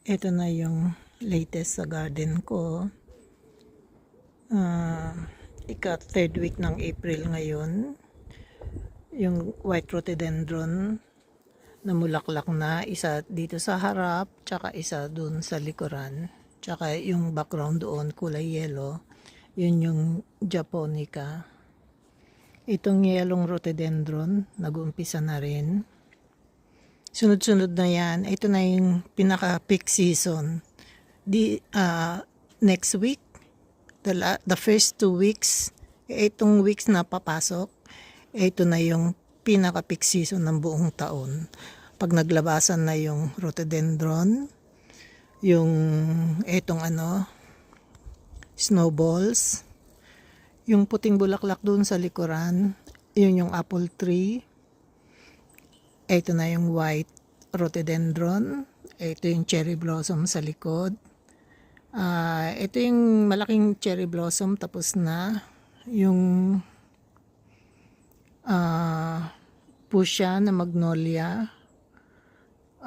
Ito na yung latest sa garden ko. Third week ng April ngayon. Yung white rhododendron na mulaklak na. Isa dito sa harap, tsaka isa dun sa likuran. Tsaka yung background doon, kulay yellow. Yun yung japonica. Itong yellow rhododendron, nag-uumpisa na rin. Sunod-sunod na yan. Ito na yung pinaka-peak season. Next week, the first 2 weeks, itong weeks na papasok, ito na yung pinaka-peak season ng buong taon. Pag naglabasan na yung rhododendron, yung itong snowballs, yung puting bulaklak doon sa likuran, yun yung apple tree. Ito na yung white rhododendron. Ito yung cherry blossom sa likod. Ito yung malaking cherry blossom tapos na. Yung fuchsia na magnolia.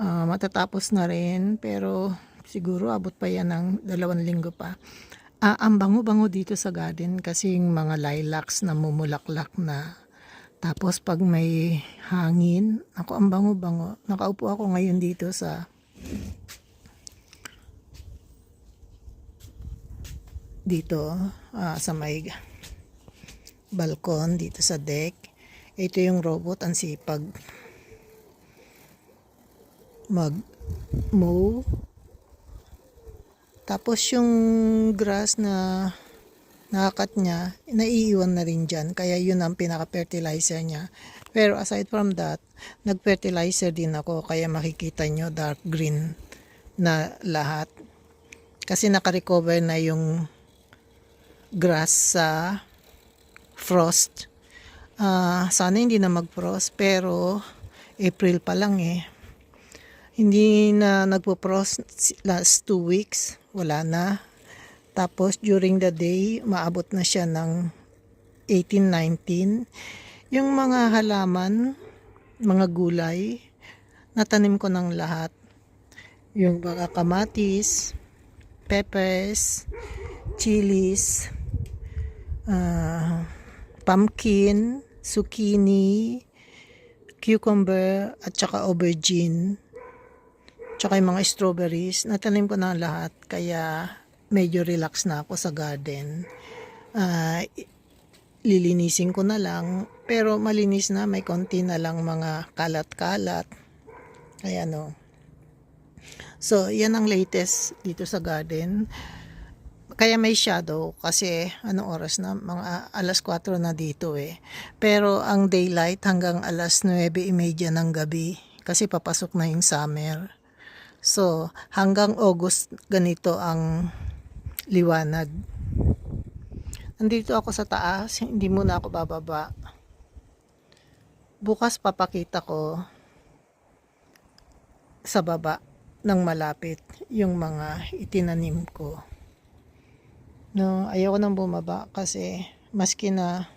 Matatapos na rin pero siguro abot pa yan ng 2 linggo pa. Ang bango-bango dito sa garden kasi yung mga lilacs na mumulaklak na. Tapos pag may hangin, ako ang bango-bango. Nakaupo ako ngayon dito sa sa may balkon dito sa deck. Ito yung robot, ang sipag mag-mow. Tapos yung grass na nakakat niya, naiiwan na rin dyan. Kaya yun ang pinaka-fertilizer niya. Pero aside from that, nag-fertilizer din ako. Kaya makikita nyo dark green na lahat. Kasi naka-recover na yung grass sa frost. Sana hindi na mag-frost. Pero April pa lang eh. Hindi na nagpo-frost last 2 weeks. Wala na. Tapos during the day, maabot na siya ng 18, 19. Yung mga halaman, mga gulay, natanim ko ng lahat. Yung mga kamatis, peppers, chilies, pumpkin, zucchini, cucumber, at saka aubergine. Tsaka yung mga strawberries, natanim ko na lahat. Kaya medyo relax na ako sa garden. Lilinisin ko na lang. Pero malinis na. May konti na lang mga kalat-kalat. Kaya So, yan ang latest dito sa garden. Kaya may shadow. Kasi anong oras na? Mga alas 4 na dito eh. Pero ang daylight hanggang alas 9:30 ng gabi. Kasi papasok na yung summer. So, hanggang August ganito ang liwanag. Nandito ako sa taas, hindi muna ako bababa. Bukas papakita ko sa baba ng malapit yung mga itinanim ko. Ayoko nang bumaba kasi maski na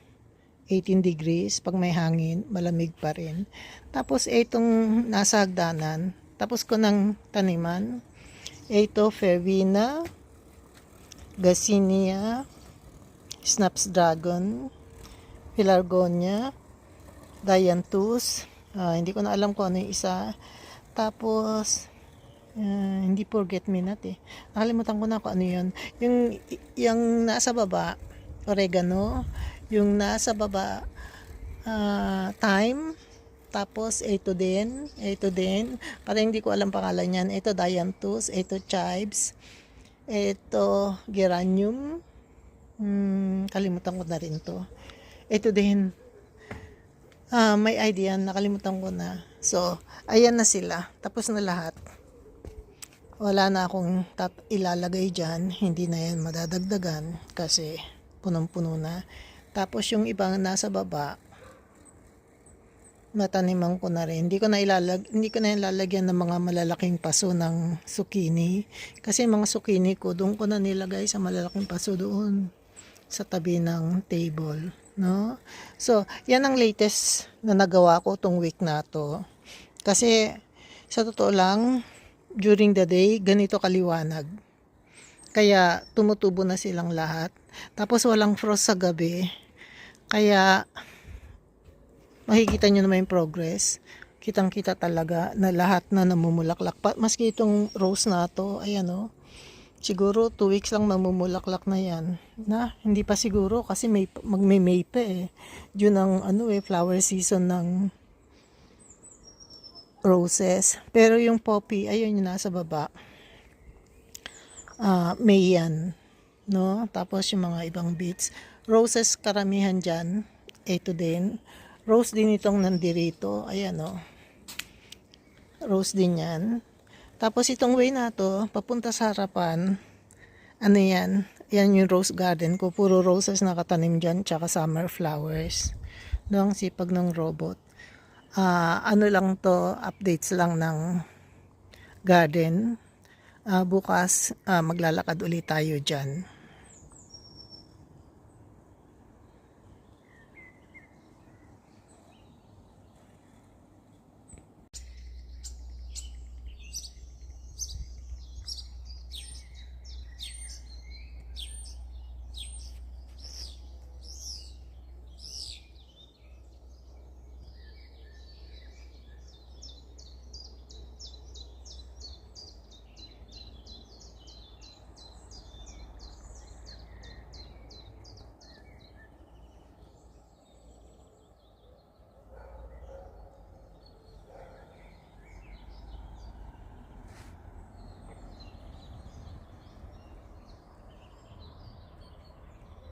18 degrees, pag may hangin, malamig pa rin. Tapos itong nasa hagdanan, tapos ko ng taniman. Ito, Verbena, Garcinia, Snapdragon, Pelargonia, Dianthus, hindi ko na alam kung ano yung isa. Tapos, hindi forget me not eh. Nakalimutan ko na kung ano yun. Yung nasa baba, oregano, yung nasa baba, thyme, tapos ito din, para hindi ko alam pangalan yan. Ito Dianthus, ito chives, ito geranium, kalimutan ko na rin to. Ito din, may idea, nakalimutan ko na. So, ayan na sila, tapos na lahat. Wala na akong ilalagay dyan, hindi na yan madadagdagan kasi punong-puno na. Tapos yung ibang nasa baba, nataniman ko na rin. Hindi ko na ilalagyan ng mga malalaking paso ng zucchini. Kasi mga zucchini ko, doon ko na nilagay sa malalaking paso doon sa tabi ng table. No? So, yan ang latest na nagawa ko tong week na to. Kasi, sa totoo lang, during the day, ganito kaliwanag. Kaya tumutubo na silang lahat. Tapos walang frost sa gabi. Kaya makikita nyo naman yung progress. Kitang-kita talaga na lahat na namumulaklak. Maski itong rose na to, ayan o. Siguro 2 weeks lang mamumulaklak na yan. Na, hindi pa siguro kasi magme-May pa eh. Yun ang flower season ng roses. Pero yung poppy, ayun yung nasa baba. May yan. No? Tapos yung mga ibang beets. Roses karamihan dyan. Ito din. Rose din itong nandirito. Ayan o. Rose din yan. Tapos itong way na to, papunta sa harapan. Ano yan? Yan yung rose garden ko. Puro roses nakatanim dyan. Tsaka summer flowers. No, ang sipag ng robot. Ano lang to, updates lang ng garden. Bukas maglalakad ulit tayo dyan.